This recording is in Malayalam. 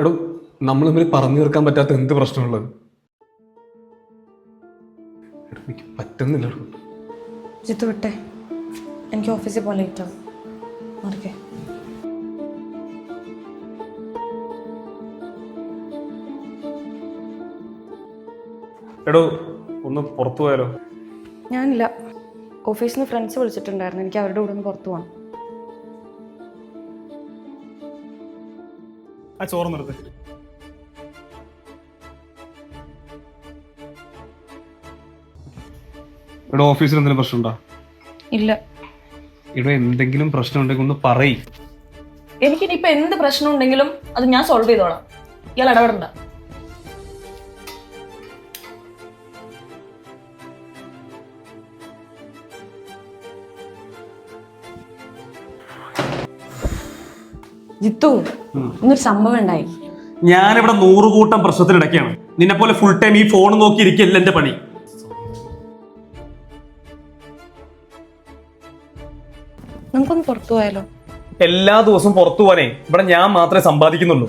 എടോ, നമ്മൾ തമ്മിൽ പറഞ്ഞു തീർക്കാൻ പറ്റാത്ത എന്ത് പ്രശ്നമുള്ളത്? എടോ, എനിക്ക് പറ്റുന്നില്ല. ജിത്തു വിട്ടെ, എനിക്ക് ഓഫീസിൽ പോകാൻ ലേറ്റ് ആവും. മാറിക്കേ. എടോ, ഒന്ന് പുറത്തു പോയാലോ? ഞാനില്ല, ഓഫീസിൽ നിന്ന് ഫ്രണ്ട്സ് വിളിച്ചിട്ടുണ്ടായിരുന്നു. എനിക്ക് അവരുടെ കൂടെ ഒന്ന് പുറത്തു പോകണം. ആ ചോറ് നിർത്ത്. ഇവിടെ ഓഫീസിൽ എന്തെങ്കിലും പ്രശ്നമുണ്ടോ? ഇല്ല. ഇവിടെ എന്തെങ്കിലും പ്രശ്നം ഉണ്ടെങ്കിൽ ഒന്ന് പറയ്. എനിക്കിനിയിപ്പോൾ എന്ത് പ്രശ്നം ഉണ്ടെങ്കിലും അത് ഞാൻ സോൾവ് ചെയ്തോളാം. ഇയാൾ ഇടപെടണ്ട. ജിത്തു, ഇന്നൊരു സംഭവം ഉണ്ടായി. ഞാനിവിടെ 100 കൂട്ടം പ്രശ്നത്തിനിടയ്ക്കാണ്. നിന്നെ പോലെ ഫുൾ ടൈം ഈ ഫോൺ നോക്കി ഇരിക്കല്ല എന്റെ പണി. നമുക്കൊന്ന് പുറത്തു പോയാലോ? എല്ലാ ദിവസവും പുറത്തു പോകാനേ ഇവിടെ ഞാൻ മാത്രമേ സമ്പാദിക്കുന്നുള്ളൂ.